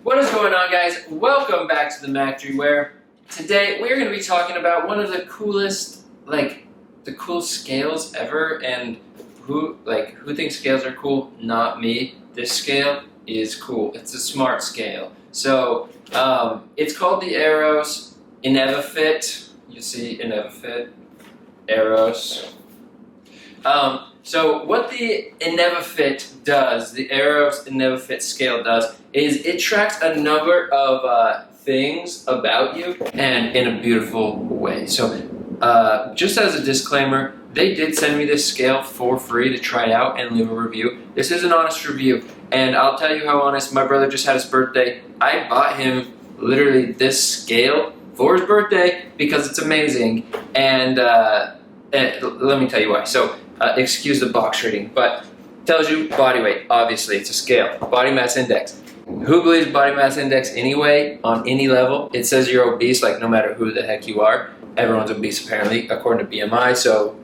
What is going on, guys? Welcome back to the Factory where today we're going to be talking about one of the coolest, the coolest scales ever. And who thinks scales are cool? Not me. This scale is cool. It's a smart scale. So it's called the Eros INEVIFIT. You see INEVIFIT, Eros. So what the INEVIFIT does, the Eros INEVIFIT scale does, is it tracks a number of things about you, and in a beautiful way. So just as a disclaimer, they did send me this scale for free to try out and leave a review. This is an honest review, and I'll tell you how honest. My brother just had his birthday. I bought him literally this scale for his birthday because it's amazing, and let me tell you why. So excuse the box rating, but tells you body weight. Obviously, it's a scale. Body mass index. Who believes body mass index anyway, on any level? It says you're obese, like no matter who the heck you are. Everyone's obese apparently, according to BMI, so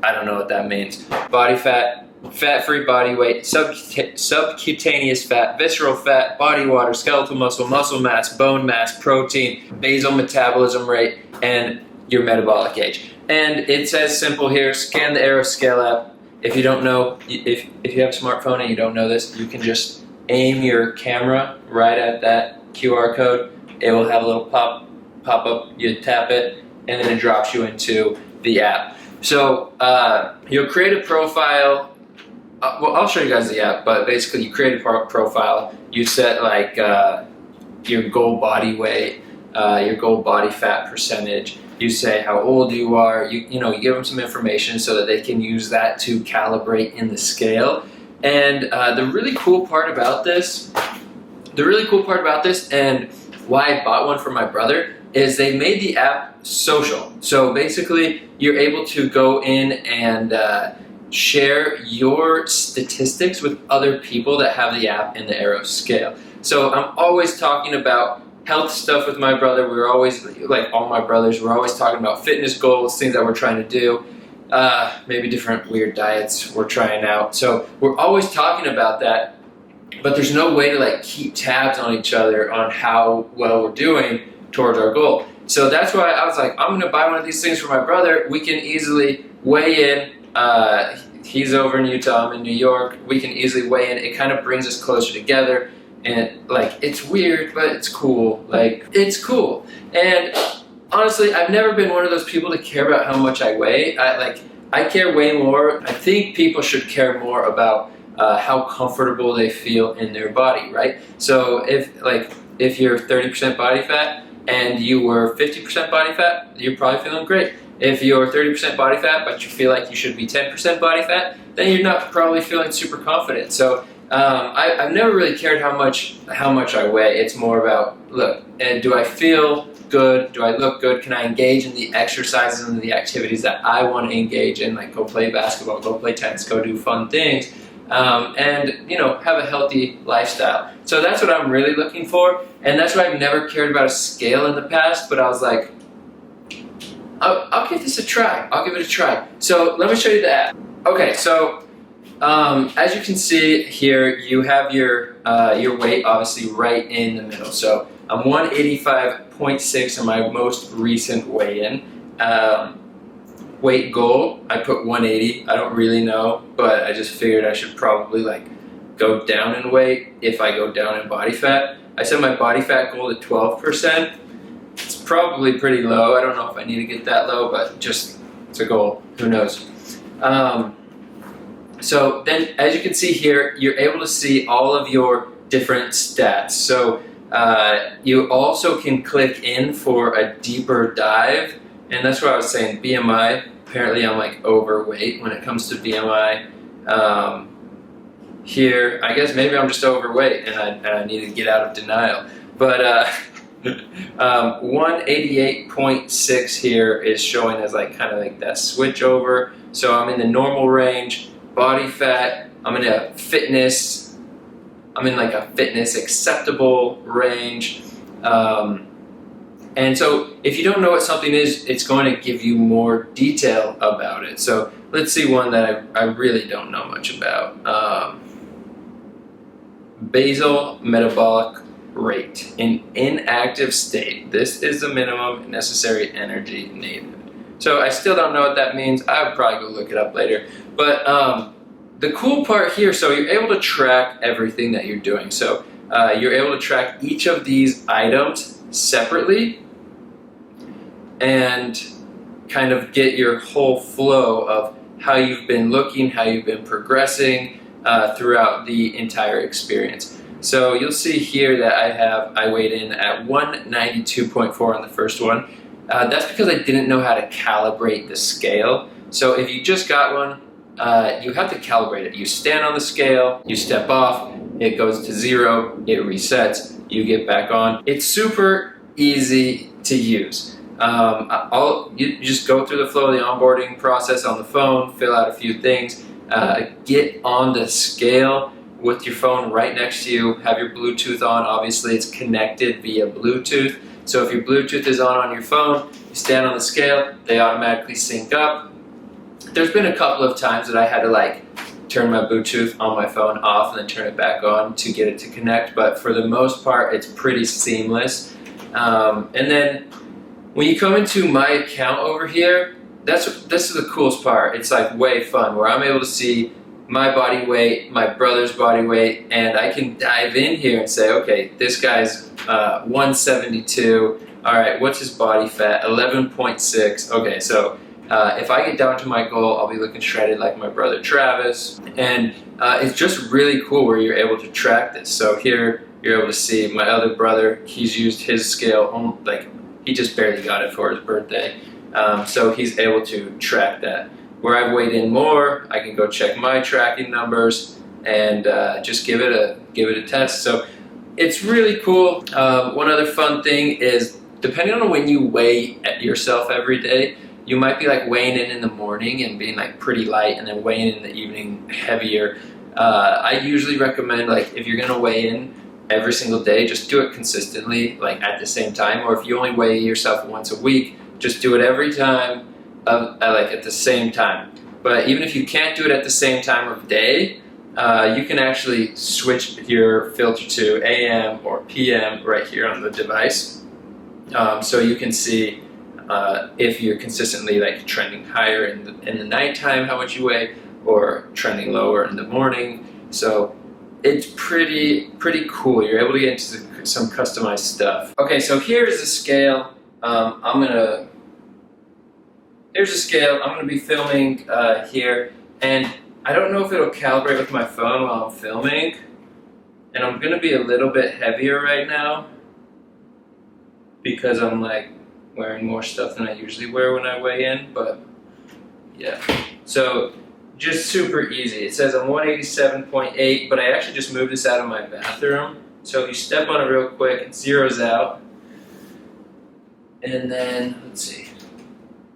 I don't know what that means. Body fat, fat-free body weight, subcutaneous fat, visceral fat, body water, skeletal muscle, muscle mass, bone mass, protein, basal metabolism rate, and your metabolic age. And it says simple here, scan the Eros scale app. If you don't know, if you have a smartphone and you don't know this, you can just aim your camera right at that QR code. It will have a little pop up, you tap it, and then it drops you into the app. So you'll create a profile. Well, I'll show you guys the app, but basically you create a profile. You set your goal body weight, your goal body fat percentage. You say how old you are. You give them some information so that they can use that to calibrate in the scale. And the really cool part about this, and why I bought one for my brother, is they made the app social. So basically, you're able to go in and share your statistics with other people that have the app in the Eros scale. So I'm always talking about health stuff with my brother. We're always, like all my brothers, we're always talking about fitness goals, things that we're trying to do, maybe different weird diets we're trying out. So we're always talking about that, but there's no way to keep tabs on each other on how well we're doing towards our goal. So that's why I was like, I'm gonna buy one of these things for my brother. We can easily weigh in. He's over in Utah, I'm in New York. We can easily weigh in. It kind of brings us closer together. And it's weird, but it's cool. It's cool. And honestly, I've never been one of those people to care about how much I weigh. I care way more. I think people should care more about how comfortable they feel in their body, right? So if you're 30% body fat and you were 50% body fat, you're probably feeling great. If you're 30% body fat, but you feel like you should be 10% body fat, then you're not probably feeling super confident. So I've never really cared how much I weigh. It's more about, look, and do I feel good? Do I look good? Can I engage in the exercises and the activities that I want to engage in, like go play basketball, go play tennis, go do fun things, and have a healthy lifestyle. So that's what I'm really looking for, and that's why I've never cared about a scale in the past. But I was like, I'll give this a try. I'll give it a try. So let me show you the app. Okay, so. As you can see here, you have your weight obviously right in the middle. So I'm 185.6 in my most recent weigh-in. Weight goal, I put 180. I don't really know, but I just figured I should probably go down in weight if I go down in body fat. I set my body fat goal to 12%. It's probably pretty low. I don't know if I need to get that low, but just it's a goal. Who knows? So then, as you can see here, you're able to see all of your different stats. So you also can click in for a deeper dive, and that's what I was saying, BMI. Apparently I'm overweight when it comes to BMI. Here, I guess maybe I'm just overweight and I need to get out of denial. But 188.6 here is showing as that switch over. So I'm in the normal range. Body fat, I'm in a fitness acceptable range. And so if you don't know what something is, it's going to give you more detail about it. So let's see one that I really don't know much about. Basal metabolic rate in inactive state. This is the minimum necessary energy needed. So I still don't know what that means. I would probably go look it up later. But the cool part here, so you're able to track everything that you're doing. So you're able to track each of these items separately and kind of get your whole flow of how you've been looking, how you've been progressing throughout the entire experience. So you'll see here that I weighed in at 192.4 on the first one. That's because I didn't know how to calibrate the scale. So if you just got one, you have to calibrate it. You stand on the scale, you step off, it goes to 0, it resets, you get back on. It's super easy to use. You just go through the flow of the onboarding process on the phone, fill out a few things, get on the scale with your phone right next to you, have your Bluetooth on. Obviously it's connected via Bluetooth. So if your Bluetooth is on your phone, you stand on the scale, they automatically sync up. There's been a couple of times that I had to turn my Bluetooth on my phone off and then turn it back on to get it to connect, but for the most part it's pretty seamless. And then when you come into my account over here, this is the coolest part. It's way fun, where I'm able to see my body weight, my brother's body weight, and I can dive in here and say, okay, this guy's 172. All right, what's his body fat? 11.6. Okay, so if I get down to my goal, I'll be looking shredded like my brother Travis. And it's just really cool where you're able to track this. So here you're able to see my other brother. He's used his scale, he just barely got it for his birthday. So he's able to track that. Where I've weighed in more, I can go check my tracking numbers and just give it a test. So it's really cool. One other fun thing is, depending on when you weigh yourself every day, you might be weighing in the morning and being pretty light, and then weighing in the evening heavier. I usually recommend if you're gonna weigh in every single day, just do it consistently, at the same time. Or if you only weigh yourself once a week, just do it every time, at the same time. But even if you can't do it at the same time of day, you can actually switch your filter to AM or PM right here on the device. So you can see if you're consistently trending higher in the nighttime, how much you weigh, or trending lower in the morning. So it's pretty cool. You're able to get into some customized stuff. Okay, so here's the scale. Here's the scale. I'm gonna be filming here, and I don't know if it'll calibrate with my phone while I'm filming, and I'm gonna be a little bit heavier right now because I'm wearing more stuff than I usually wear when I weigh in, but yeah. So just super easy. It says I'm 187.8, but I actually just moved this out of my bathroom. So if you step on it real quick, it zeroes out. And then, let's see,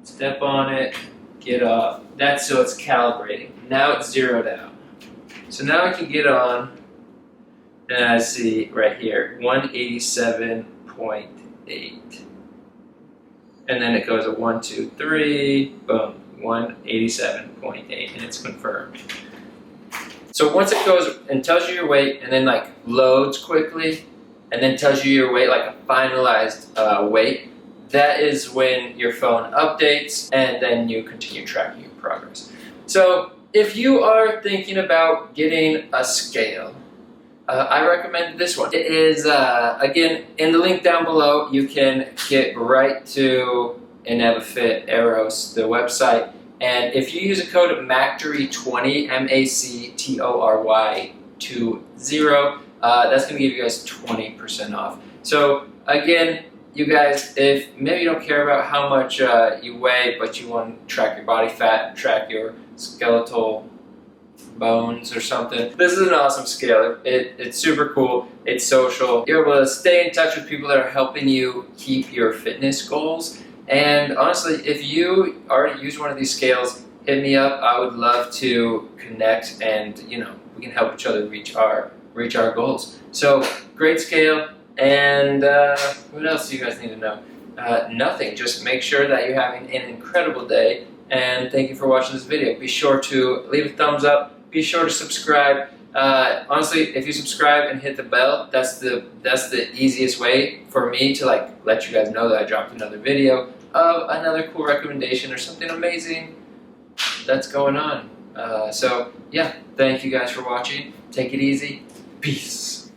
step on it, get off. That's so it's calibrating. Now it's zeroed out. So now I can get on, and I see right here, 187.8. And then it goes a 1, 2, 3, boom, 187.8, and it's confirmed. So once it goes and tells you your weight, and then loads quickly, and then tells you your weight, a finalized weight, that is when your phone updates, and then you continue tracking your progress. So if you are thinking about getting a scale, I recommend this one. It is, again, in the link down below, you can get right to INEVIFIT Eros, the website. And if you use a code of MACTORY20, MACTORY20, that's going to give you guys 20% off. So again, you guys, if maybe you don't care about how much you weigh, but you want to track your body fat, track your skeletal bones or something, this is an awesome scale. It's super cool. It's social. You're able to stay in touch with people that are helping you keep your fitness goals. And honestly, if you already use one of these scales, hit me up. I would love to connect, and we can help each other reach our goals. So great scale. And what else do you guys need to know? Nothing. Just make sure that you're having an incredible day. And thank you for watching this video. Be sure to leave a thumbs up. Be sure to subscribe. Honestly, if you subscribe and hit the bell, that's the easiest way for me to like let you guys know that I dropped another video of another cool recommendation or something amazing that's going on. So yeah, thank you guys for watching. Take it easy. Peace.